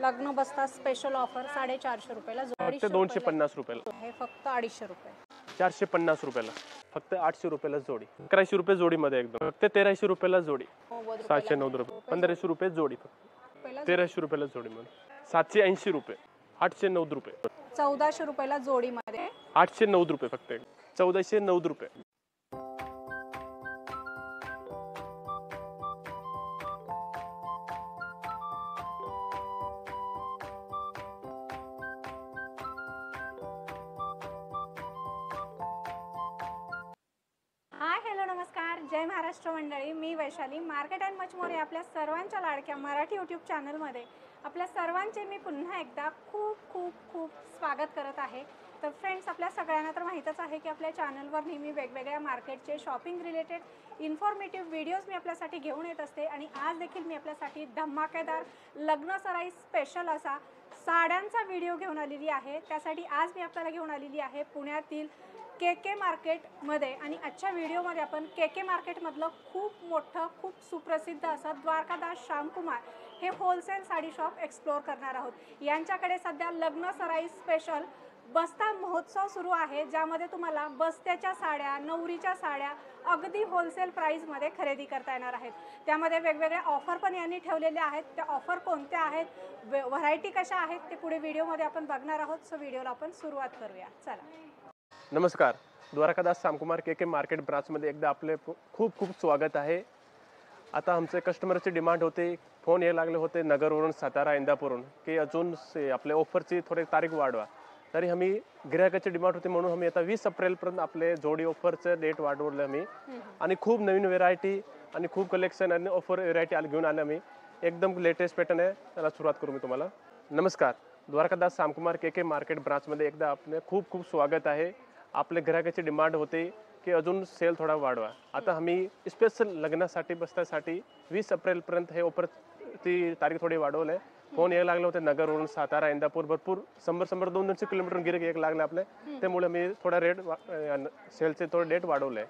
लग्न बस्ता special offer 450 रुपयाला जोडी, फक्त 250 रुपयाला. हे फक्त 250 रुपये. 450 रुपयाला, फक्त 800 रुपयाला जोडी. 1100 रुपये जोडीमध्ये एकदम. फक्त 1300 रुपयाला जोडी. 790 रुपये. 1500 रुपये जोडी. फक्त 1300 रुपयाला जोडी मध्ये. 780 रुपये. 890 रुपये. 1400 रुपयाला जोडी मध्ये. 890 रुपये फक्त. 1490 रुपये. जय महाराष्ट्र मंडळी, मी Vaishali. Market and much more या आपल्या सर्वांच्या लाडक्या मराठी यूट्यूब चॅनलमध्ये आपल्या सर्वांचे मी पुन्हा एकदा खूप खूप खूप स्वागत करत आहे. तर फ्रेंड्स, आपल्या सगळ्यांना तर माहीतच आहे की आपल्या चॅनलवर नेहमी वेगवेगळ्या मार्केटचे शॉपिंग रिलेटेड इन्फॉर्मेटिव्ह व्हिडिओज मी आपल्यासाठी घेऊन येत असते. आणि आज देखील मी आपल्यासाठी धमाकेदार लग्न सराई स्पेशल असा साड्यांचा व्हिडिओ घेऊन आलेली आहे. त्यासाठी आज मी आपल्याला घेऊन आलेली आहे पुण्यातील के मार्केटमध्ये. आणि आजच्या व्हिडिओमध्ये आपण के मार्केटमधलं खूप मोठं, खूप सुप्रसिद्ध असं द्वारकादास श्यामकुमार हे होलसेल साडी शॉप एक्सप्लोअर करणार आहोत. यांच्याकडे सध्या लग्न सराई स्पेशल बस्ता महोत्सव सुरू आहे, ज्यामध्ये तुम्हाला बस्त्याच्या साड्या, नवरीच्या साड्या अगदी होलसेल प्राईसमध्ये खरेदी करता येणार आहेत. त्यामध्ये वेगवेगळ्या ऑफर पण यांनी ठेवलेल्या आहेत. त्या ऑफर कोणत्या आहेत, व्हरायटी कशा आहेत, ते पुढे व्हिडिओमध्ये आपण बघणार आहोत. सो व्हिडिओला आपण सुरुवात करूया. चला. नमस्कार. द्वारकादास श्यामकुमार के मार्केट ब्रांचमध्ये एकदा आपले खूप खूप स्वागत आहे. आता आमचे कस्टमरची डिमांड होते, फोन यायला लागले होते नगरवरून, सातारा, इंदापूरवरून की अजून आपल्या ऑफरची थोडी तारीख वाढवा. तरी आम्ही गिरायकाची डिमांड होती म्हणून आम्ही आता 20 एप्रिलपर्यंत आपले जोडी ऑफरचं डेट वाढवलं आम्ही. आणि खूप नवीन व्हेरायटी आणि खूप कलेक्शन आणि ऑफर व्हेरायटी घेऊन आले आम्ही. एकदम लेटेस्ट पॅटर्न आहे. त्याला सुरुवात करू मी तुम्हाला. नमस्कार. द्वारकादास श्यामकुमार के मार्केट ब्रांचमध्ये एकदा आपले खूप खूप स्वागत आहे. आपल्या ग्राहकाची डिमांड होते की अजून सेल थोडा वाढवा. आता आम्ही स्पेशल लग्नासाठी बस्त्यासाठी 20 एप्रिलपर्यंत हे ऑफरची तारीख थोडी वाढवलं आहे. फोन यायला लागले होते नगरवरून, सातारा, इंदापूर, भरपूर 100-200 किलोमीटर गिराईक यायला लागले आपले. त्यामुळे मी थोडा रेट सेलचे थोडे डेट वाढवले.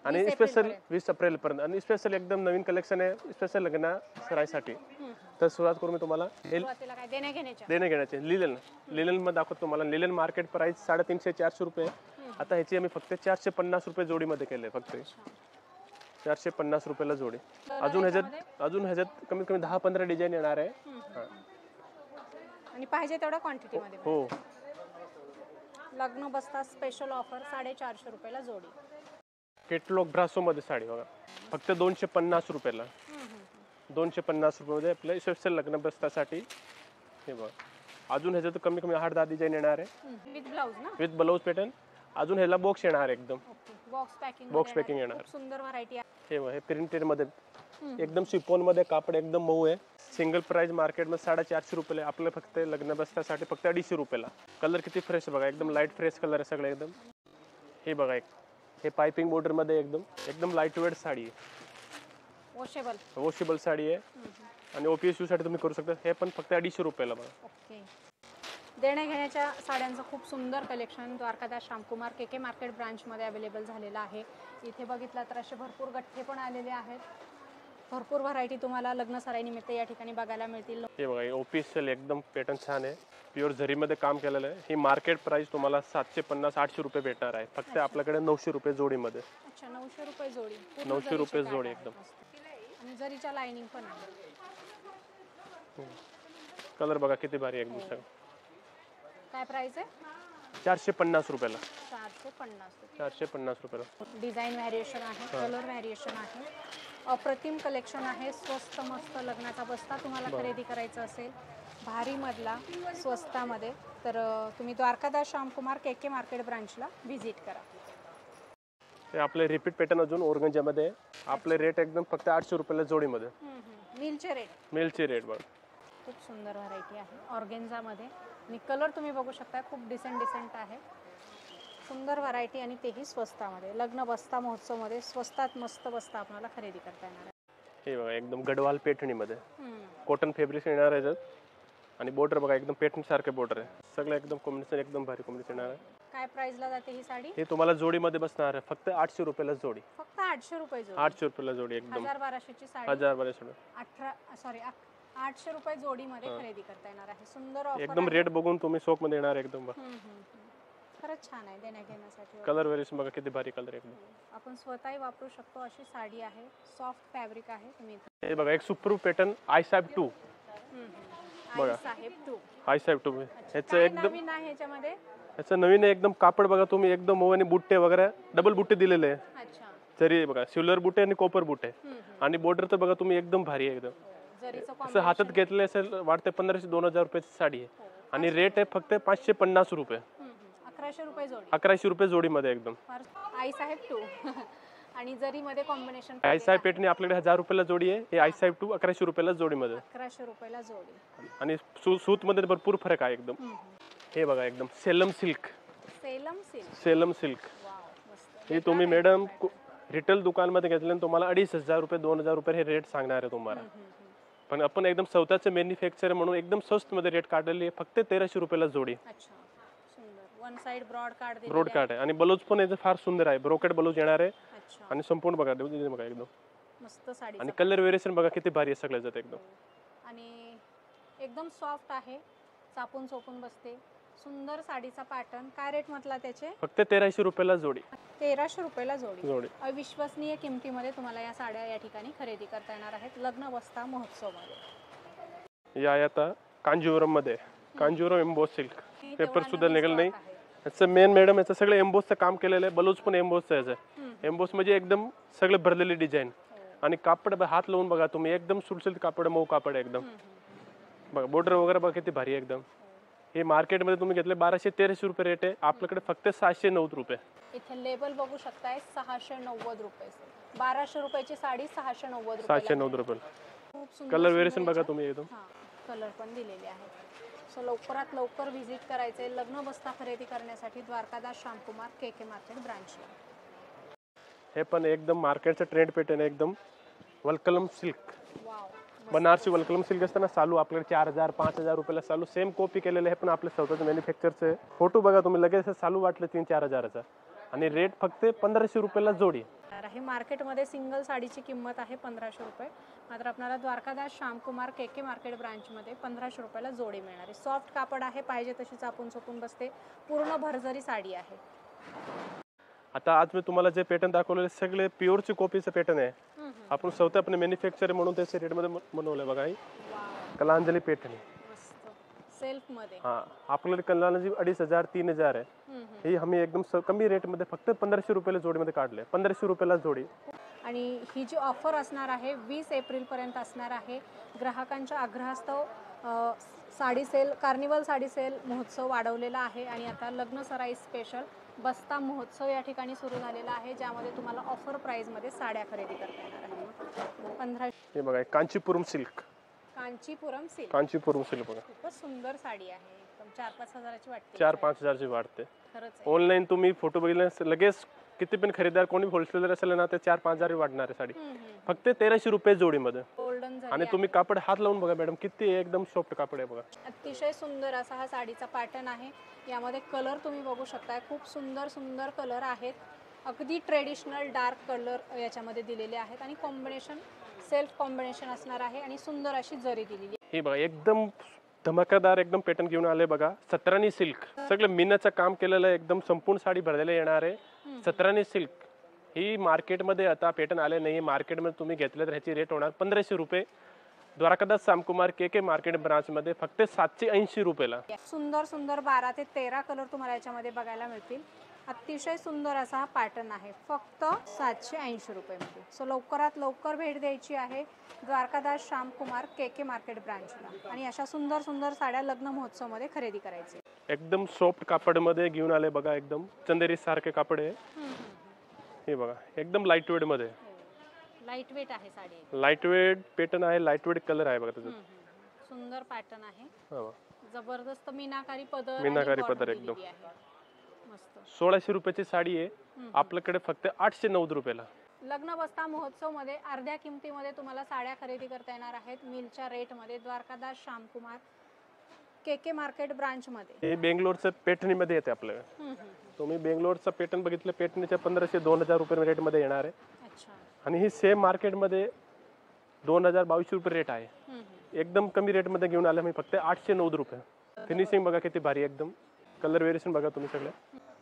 आणि स्पेशल 20 एप्रिलपर्यंत आणि स्पेशल एकदम नवीन कलेक्शन आहे स्पेशल लग्न सराईसाठी. तर सुरुवात करू मी तुम्हाला देणे घेण्याचे लिलन मध्ये दाखवतो तुम्हाला. लिलन मार्केट प्राइस 350-400 रुपये. आता ह्याची आम्ही फक्त 450 रुपये जोडीमध्ये केले. फक्त 450 रुपयाला जोडी. अजून ह्याच्यात कमीत कमी 10-15 डिझाईन येणार आहे. आणि पाहिजे तेवढा क्वांटिटी मध्ये. हो. लग्न बस्ता स्पेशल ऑफर 450 रुपयाला जोडी. केटलॉग ब्रासो मध्ये साडी बघा, फक्त 250 रुपयाला. 250 रुपयामध्ये आपल्या स्पेशल लग्न बस्त्यासाठी हे बघा. अजून ह्याच्यात कमी कमी 8-10 डिझाईन येणार आहे. विथ ब्लाउज ना, विथ ब्लाउज पॅटर्न. अजून ह्याला बॉक्स येणार एकदम. बॉक्स पॅकिंग येणार. सुंदर व्हरायटी आहे. हे प्रिंटेड मध्ये एकदम शिफॉन मध्ये कापड एकदम मऊ आहे. सिंगल प्राइस मार्केट मध्ये 450 रुपयाला. आपलं फक्त लग्न बस्त्यासाठी फक्त 250 रुपयाला. कलर किती फ्रेश बघा, एकदम लाईट फ्रेश कलर आहे सगळे एकदम. हे बघा हे पाइपिंग बॉर्डर मध्ये एकदम लाईट वेट साडी आहे. वॉशेबल साडी आहे. आणि ओपीएसयू साठी तुम्ही करू शकता. हे पण फक्त 250 रुपयाला बघा. देण्या घेण्याच्या साड्यांचं खूप सुंदर कलेक्शन द्वारकादास श्यामकुमार के मार्केट ब्रांचमध्ये अवेलेबल झालेलं आहे. इथे बघितलं तर असे भरपूर गठ्ठे पण आलेले आहेत. भरपूर व्हरायटी तुम्हाला लग्न सराईनिमित्त या ठिकाणी बघायला मिळतील. हे बघा ओपीएसएल एकदम पॅटर्न छान आहे. प्युअर झरीमध्ये काम केलेलं आहे. ही मार्केट प्राइस तुम्हाला 750-800 रुपये भेटणार आहे. फक्त आपल्याकडे 900 रुपये जोडीमध्ये. 900 रुपये जोडी. 900 रुपये जोडी एकदम. आणि जरीच्या लाइनिंग पण आहे. कलर बघा किती भारी आहे एकदम. काय प्राइस आहे? 450 रुपयाला. 450 रुपयाला. डिझाईन व्हॅरिएशन आहे, कलर व्हॅरिएशन आहे. अप्रतिम कलेक्शन आहे. स्वस्त मस्त लग्नाचा बस्ता तुम्हाला खरेदी करायचा असेल भारी मधला स्वस्तामध्ये, तर तुम्ही द्वारकादास श्यामकुमार के मार्केट ब्रांचला व्हिजिट करा. हे आपले रिपीट पॅटर्न अजून ऑर्गन्झामध्ये आपले रेट एकदम फक्त 800 रुपयाला जोडीमध्ये. मिलचे रेट बघा. खूप सुंदर व्हरायटी आहे ऑर्गेन्झामध्ये. आणि कलर तुम्ही बघू शकता, खूप डिसेंट आहे. सुंदर व्हरायटी आणि तेही स्वस्तामध्ये. लग्न बस्ता महोत्सवमध्ये स्वस्तात मस्त बस्ता आपल्याला खरेदी करता येणार आहे. हे बघा एकदम गडवाल पैठणीमध्ये कॉटन फॅब्रिक येणार आहे. आणि बॉर्डर बघा एकदम पैठणी सारखे बॉर्डर आहे. सगळं एकदम कॉम्बिनेशन एकदम भारी कॉम्बिनेशन आहे. काय प्राइसला जाते ही साडी? हे तुम्हाला जोडीमध्ये बसणार आहे फक्त 800 रुपयाला जोडी. फक्त 800 रुपये जोडी. 800 रुपयाला जोडी एकदम. 1200 ची साडी. 1200. 800 रुपये जोडीमध्ये खरेदी करता येणार आहे. सुंदर ऑफर एकदम रेट बघून तुम्ही शॉप मध्ये येणार एकदम. खरंच छान आहे देण्या घेण्यासाठी. कलर व्हेरिएशन बघा किती भारी कलर एकदम. आपण स्वतःही वापरू शकतो अशी साडी आहे. सॉफ्ट फॅब्रिक आहे. तुम्ही हे बघा एक सुपर पॅटर्न आय साहेब 2 बघा. साहेब 2 आय साहेब 2 ह्याचं एकदम नवीन आहे ह्याच्यामध्ये. ह्याचं नवीन आहे एकदम. कापड बघा तुम्ही एकदम मऊ आणि बुट्टे वगैरे डबल बुट्टे दिलेले आहे. अच्छा. जरी बघा सिल्वर बुट्टे आणि कॉपर बुट्टे आणि बॉर्डर तर बघा तुम्ही एकदम भारी आहे एकदम. जरीचं असं हातात घेतले असेल वाटते 1500-2000 रुपयाची साडी आहे आणि रेट आहे फक्त 550 रुपये. 1100 रुपये जोडी. 1100 रुपये जोडीमध्ये एकदम. आई साहेब 2 आणि जरी मध्ये कॉम्बिनेशन. आय साहेब पेटणी आपल्याकडे 1000 रुपयाला जोडी आहे. हे आय साहेब 2 1100 रुपयाला जोडीमध्ये. 1100 रुपयाला जोडी. आणि सूत मध्ये भरपूर फरक आहे एकदम. हे बघा एकदम सेलम सिल्क. सेलम सिल्क हे तुम्ही मॅडम रिटेल दुकानमध्ये घेतले तुम्हाला 2500 रुपये 2000 रुपये हे रेट सांगणार आहे तुम्हाला. पण आपण एकदम स्वतःचे मॅन्युफॅक्चर म्हणून एकदम स्वस्त मध्ये रेट काढलेली आहे फक्त 1300 रुपयाला जोडी. अच्छा सुंदर. वन साइड ब्रॉड कार्ड दिलेले ब्रॉड कार्ड आहे आणि ब्लाऊज पण याचं फार सुंदर आहे. ब्रोकेड ब्लाऊज येणार आहे. अच्छा. आणि संपूर्ण बघा बघा एकदम मस्त साडी. आणि कलर व्हेरिएशन बघा किती भारी आहे सगळ्याचं एकदम. आणि एकदम सॉफ्ट आहे. चापून चोपून बसते. सुंदर साडीचा पॅटर्न. काय रेट म्हटला त्याचे? फक्त 1300 रुपयाला जोडी. 1300 रुपयाला जोडी. जोडी अविश्वसनीय किमतीमध्ये तुम्हाला या साड्या या ठिकाणी खरेदी करता येणार आहेत लग्न बस्ता महोत्सव मध्ये. या आता कांजीवरम मध्ये कांजीवरम एम्बोस सिल्क पेपर सुद्धा निघाल नाही. याचं मेन मॅडम याचं सगळं एम्बोसचं काम केलेलं आहे. ब्लाऊज पण एम्बोसचं याचं. एम्बोस म्हणजे एकदम सगळं भरलेली डिझाईन आणि कापड हात लावून बघा तुम्ही एकदम सुलसुलीत कापड मऊ कापड एकदम बघा. बॉर्डर वगैरे बघा किती भारी एकदम. हे मार्केटमध्ये तुम्ही घेतले 1200-1300 रुपये रेट आहे. आपल्याकडे फक्त 790 रुपये. इथे लेबल बघू शकताय 690 रुपये. 1200 रुपयाची साडी 690 रुपये. 790 रुपये. खूप सुंदर. कलर व्हेरिएशन बघा तुम्ही एकदम. कलर पण दिलेले आहेत. सो लवकरात लवकर व्हिजिट करायचे लग्न बस्ता खरेदी करण्यासाठी द्वारकादास श्यामकुमार KK मार्केट ब्रांचला. हे पण एकदम मार्केटचं ट्रेंड पॅटर्न आहे एकदम. वलकलम सिल्क वाव. बनारसी वलकलम सिल्क असताना चालू आपल्याकडे 4000-5000 रुपयाला चालू. सेम कॉपी केलेलं आहे पण आपल्या स्वतःचं मॅन्युफॅक्चरचं. फोटो बघा तुम्ही लगेच चालू वाटलं 3-4 हजाराचा आणि रेट फक्त 1500 रुपयाला जोडी. हे मार्केटमध्ये सिंगल साडीची किंमत आहे 1500 रुपये. मात्र आपल्याला द्वारकादास श्यामकुमार KK मार्केट ब्रांचमध्ये 1500 रुपयाला जोडी मिळणार आहे. सॉफ्ट कापड आहे. पाहिजे तशी चापून चोपून बसते. पूर्ण भरजरी साडी आहे. आता आज मी तुम्हाला जे पॅटर्न दाखवलेले सगळे प्युअरची कॉपीचं पॅटर्न आहे. आपण स्वतः आपण मॅन्युफॅक्चर म्हणून त्याचे रेटमध्ये बनवलंय बघा. ही कलांजली पॅटर्न सेल्फ मध्ये. हा आपल्याकडे कलांजली 2500-3000 आहे. ही आम्ही एकदम कमी रेटमध्ये फक्त 1500 रुपयाला जोडीमध्ये काढले. 1500 रुपयाला जोडी. आणि ही जी ऑफर असणार आहे 20 एप्रिल पर्यंत असणार आहे. ग्राहकांच्या आग्रहास्तव sari sale carnival sari sale महोत्सव वाढवलेला आहे आणि आता लग्न सराई स्पेशल बस्ता महोत्सव या ठिकाणी सुरू झालेला आहे ज्यामध्ये तुम्हाला ऑफर प्राइस मध्ये साड्या खरेदी करता येणार आहे. 1500. हे बघा Kanchipuram silk. Kanchipuram silk. Kanchipuram silk बघा. खूपच सुंदर साडी आहे. एकदम 4-5 हजाराची वाटते. 4-5 हजारची वाटते. खरंच. ऑनलाईन तुम्ही फोटो बघितले लगेच किती पण खरेदीदार कोणी होलसेलर असेल ना ते 4-5 हजार वाढणार आहे साडी. फक्त 1300 रुपये जोडीमध्ये. गोल्डन आणि तुम्ही कापड हात लावून बघा मॅडम किती एकदम सॉफ्ट कापड आहे बघा. अतिशय सुंदर असा हा साडीचा पॅटर्न आहे. यामध्ये कलर तुम्ही बघू शकताय. खूप सुंदर सुंदर कलर आहेत. अगदी ट्रेडिशनल डार्क कलर याच्यामध्ये दिलेले आहेत आणि कॉम्बिनेशन सेल्फ कॉम्बिनेशन असणार आहे आणि सुंदर अशी जरी दिलेली आहे. हे बघा एकदम धमाकेदार एकदम पॅटर्न घेऊन आले बघा. 17नी सिल्क सगळं मीनाचं काम केलेलं आहे. एकदम संपूर्ण साडी भरलेलं येणार आहे. 17नी सिल्क ही मार्केटमध्ये आता पॅटर्न आले नाही. मार्केटमध्ये तुम्ही घेतलं तर ह्याची रेट होणार 1500 रुपये. द्वारकादास श्यामकुमार KK मार्केट ब्रांचमध्ये फक्त 780 रुपयाला. सुंदर सुंदर 12 ते 13 कलर तुम्हाला याच्यामध्ये बघायला मिळतील. अतिशय सुंदर असा हा पॅटर्न आहे फक्त 780 रुपयामध्ये. सो लवकरात लवकर भेट द्यायची आहे द्वारकादास श्यामकुमार KK मार्केट ब्रांचला आणि अशा सुंदर सुंदर साड्या लग्न महोत्सवमध्ये खरेदी करायची. एकदम सॉफ्ट कापडमध्ये घेऊन आले बघा. एकदम चंदेरी सारखे कापड आहे. हे बघा एकदम लाईट वेट मध्ये. लाईट वेट आहे साडी. लाईट वेट पॅटर्न आहे. लाईट वेट कलर आहे बघा त्याच्यात. सुंदर पॅटर्न आहे. हो जबरदस्त मीनाकारी पदर. मीनाकारी पदर एकदम. मस्त. 1600 रुपयाची साडी आहे. आपल्याकडे फक्त 890 रुपयाला. लग्न बस्ता महोत्सव मध्ये अर्ध्या किमतीमध्ये तुम्हाला साड्या खरेदी करता येणार आहेत मिलच्या रेट मध्ये Dwarkadas Shyamkumar KK market branch मध्ये. हे बेंगलोरचं पॅटर्न मध्ये येते आपल्याला. तुम्ही बेंगलोरचं पॅटर्न बघितलं पॅटर्नच्या 1500-2000 रुपये रेट मध्ये येणार आहे. अच्छा. आणि ही सेम मार्केटमध्ये 2000-2200 रुपये रेट आहे. एकदम कमी रेटमध्ये घेऊन आले मी फक्त 809 रुपये. फिनिशिंग बघा किती भारी एकदम. कलर व्हेरिएशन बघा तुम्ही सगळे.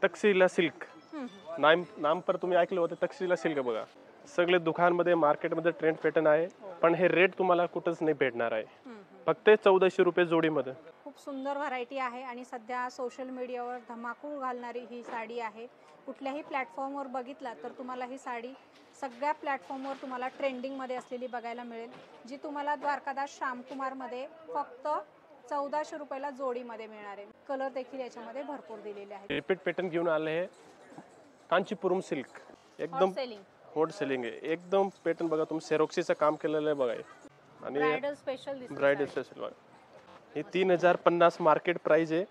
तक्षशिला सिल्क नाम पर तुम्ही ऐकलं होतं. तक्षशिला सिल्क बघा. सगळे दुकानमध्ये मार्केटमध्ये ट्रेंड पॅटर्न आहे, पण हे रेट तुम्हाला कुठंच नाही भेटणार आहे. फक्त 1400 रुपये जोडीमध्ये. खूप सुंदर व्हरायटी आहे आणि सध्या सोशल मीडियावर धमाकूळ घालणारी ही साडी आहे. कुठल्याही प्लॅटफॉर्मवर बघितला तर तुम्हाला ही साडी सगळ्या प्लॅटफॉर्मवर तुम्हाला ट्रेंडिंगमध्ये असलेली बघायला मिळेल, जी तुम्हाला द्वारकादास श्यामकुमारमध्ये फक्त 1400 रुपयाला जोडीमध्ये मिळणार आहे. कलर देखील याच्यामध्ये भरपूर दिलेले आहेत. रिपीट पॅटर्न घेऊन आले आहे. कांचीपुरम सिल्क एकदम हॉट सेलिंग आहे. एकदम पॅटर्न बघा तुम्ही. सेरोक्सीचं काम केलेलं आहे बघा. आणि ब्रायडल स्पेशल ब्रायडल स्पेशल बघा. हे 3050 मार्केट प्राइस आहे.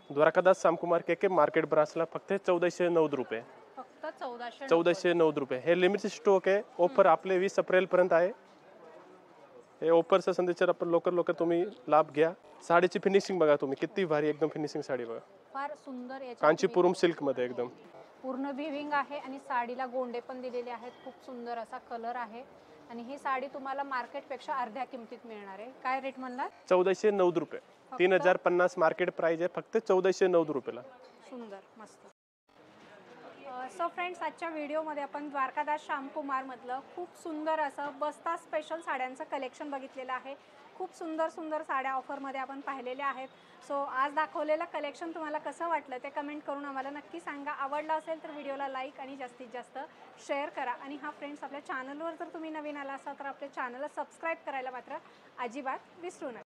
द्वारकादास श्यामकुमार के मार्केट ब्रांचला फक्त 1409 रुपये. फक्त 1400. 1409 रुपये. हे लिमिटेड स्टॉक आहे. ऑफर आपले 20 एप्रिल पर्यंत आहे. हे ऑफरचा संदेशावर आपण लवकर तुम्ही लाभ घ्या. साडीची फिनिशिंग बघा तुम्ही किती भारी एकदम फिनिशिंग साडी बघा. फार सुंदर. याच्यात कांचीपुरम सिल्क मध्ये एकदम पूर्ण विविंग आहे आणि साडीला गोंडे पण दिलेले आहेत. खूप सुंदर असा कलर आहे आणि ही साडी तुम्हाला मार्केटपेक्षा अर्ध्या किमतीत मिळणार आहे. काय रेट म्हणला? 1409 रुपये. 3050 मार्केट प्राइस आहे. फक्त 1409 रुपयाला. सुंदर मस्त. सो फ्रेंड्स, आजच्या व्हिडिओमध्ये आपण द्वारकादास श्यामकुमारमधलं खूप सुंदर असं बस्ता स्पेशल साड्यांचं कलेक्शन बघितलेलं आहे. खूप सुंदर साड्या ऑफरमध्ये आपण पाहिलेल्या आहेत. सो आज दाखवलेलं कलेक्शन तुम्हाला कसं वाटलं ते कमेंट करून आम्हाला नक्की सांगा. आवडलं असेल तर व्हिडिओला लाईक आणि जास्तीत जास्त शेअर करा. आणि हा फ्रेंड्स, आपल्या चॅनलवर जर तुम्ही नवीन आला असाल तर आपल्या चॅनलला सबस्क्राईब करायला मात्र अजिबात विसरू नका.